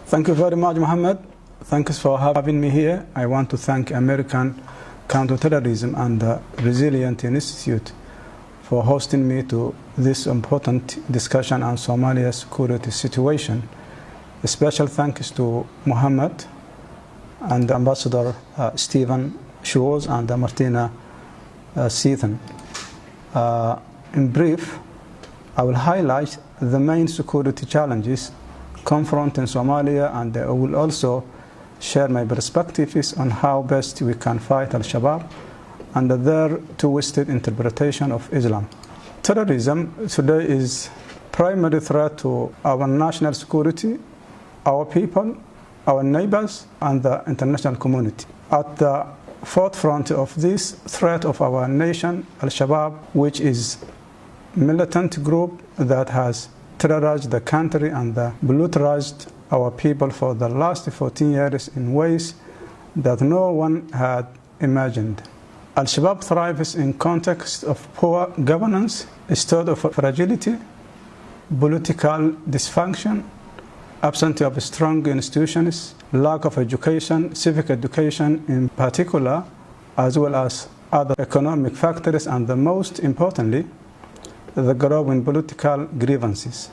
Thank you very much, Mohammed. Thanks for having me here. I want to thank American Counterterrorism and the Resilient Institute for hosting me to this important discussion on Somalia's security situation. A special thanks to Mohammed and Ambassador Stephen Schwartz and Martina Seaton. In brief, I will highlight the main security challenges confronting Somalia, and I will also share my perspectives on how best we can fight Al-Shabaab and their twisted interpretation of Islam. Terrorism today is primary threat to our national security, our people, our neighbors, and the international community. At the forefront of this threat of our nation, Al-Shabaab, which is a militant group that has terrorized the country and brutalized our people for the last 14 years in ways that no one had imagined. Al-Shabaab thrives in context of poor governance, a state of fragility, political dysfunction, absence of strong institutions, lack of education, civic education in particular, as well as other economic factors, and the most importantly, the growing political grievances.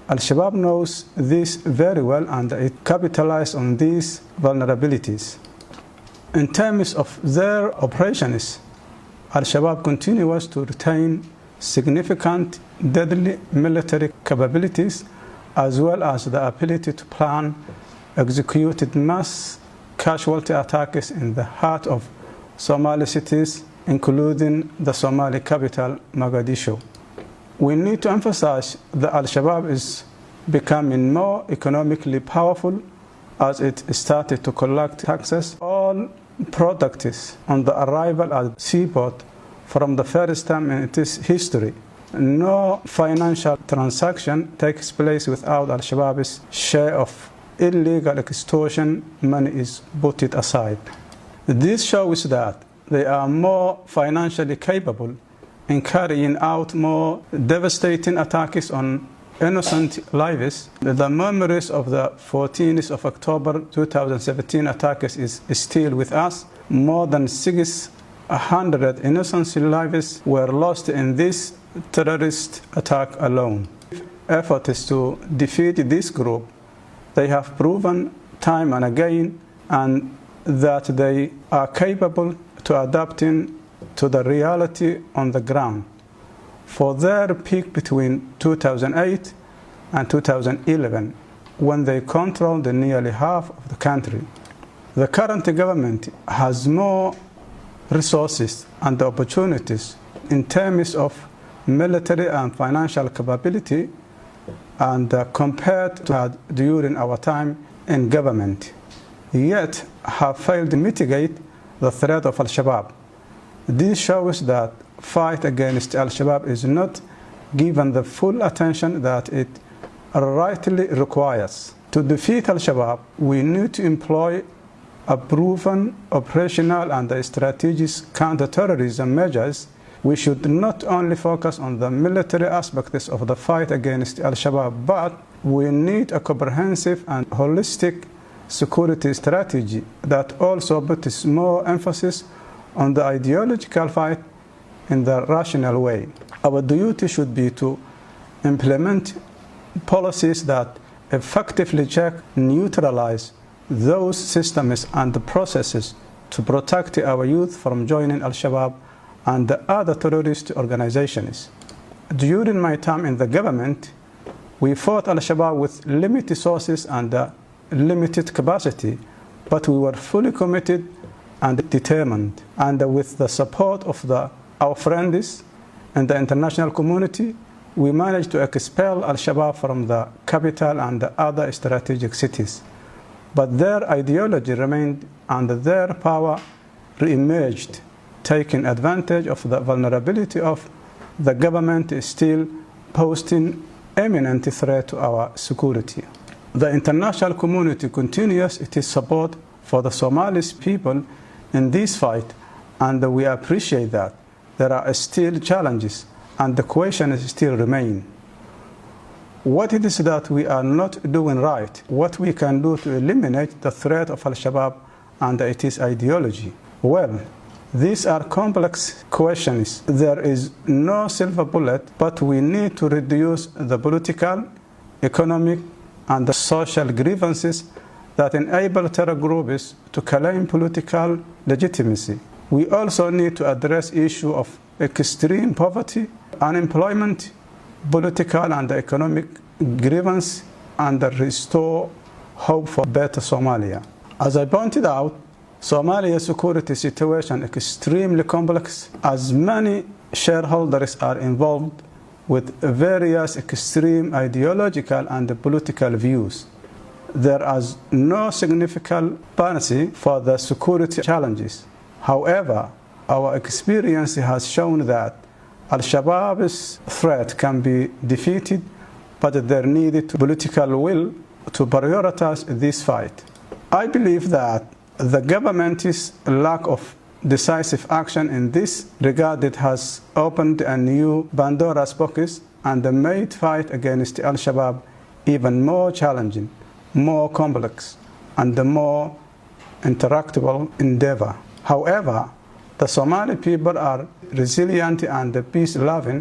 Al-Shabaab knows this very well, and it capitalized on these vulnerabilities. In terms of their operations, Al-Shabaab continues to retain significant deadly military capabilities, as well as the ability to plan executed mass casualty attacks in the heart of Somali cities, including the Somali capital, Mogadishu. We need to emphasize that Al-Shabaab is becoming more economically powerful as it started to collect taxes. All products on the arrival at seaport from the first time in its history. No financial transaction takes place without Al-Shabaab's share of illegal extortion money is put aside. This shows that they are more financially capable in carrying out more devastating attacks on innocent lives. The memories of the 14th of October 2017 attacks is still with us. More than 600 innocent lives were lost in this terrorist attack alone. Efforts to defeat this group, they have proven time and again and that they are capable to adapting to the reality on the ground. For their peak between 2008 and 2011, when they controlled nearly half of the country, the current government has more resources and opportunities in terms of military and financial capability and compared to during our time in government, yet have failed to mitigate the threat of Al-Shabaab. This shows that fight against Al-Shabaab is not given the full attention that it rightly requires. To defeat Al-Shabaab, we need to employ a proven operational and strategic counter-terrorism measures. We should not only focus on the military aspects of the fight against Al-Shabaab, but we need a comprehensive and holistic security strategy that also puts more emphasis on the ideological fight in the rational way. Our duty should be to implement policies that effectively check, neutralize those systems and processes to protect our youth from joining Al-Shabaab and the other terrorist organizations. During my time in the government, we fought Al-Shabaab with limited resources and limited capacity, but we were fully committed and determined. And with the support of our friends and the international community, we managed to expel Al-Shabaab from the capital and the other strategic cities. But their ideology remained and their power re-emerged, taking advantage of the vulnerability of the government is still posing imminent threat to our security. The international community continues its support for the Somali people in this fight, and we appreciate that. There are still challenges and the questions still remain. What it is that we are not doing right, what we can do to eliminate the threat of Al-Shabaab and its ideology. Well, these are complex questions. There is no silver bullet, but we need to reduce the political, economic, and the social grievances that enable terror groups to claim political legitimacy. We also need to address the issue of extreme poverty, unemployment, political and economic grievance, and restore hope for better Somalia. As I pointed out, Somalia's security situation is extremely complex, as many shareholders are involved with various extreme ideological and political views. There is no significant policy for the security challenges. However, our experience has shown that Al-Shabaab's threat can be defeated, but there needed political will to prioritize this fight. I believe that the government's lack of decisive action in this regard has opened a new Pandora's box and made fight against Al-Shabaab even more challenging, more complex, and more interactable endeavor. However, the Somali people are resilient and peace-loving.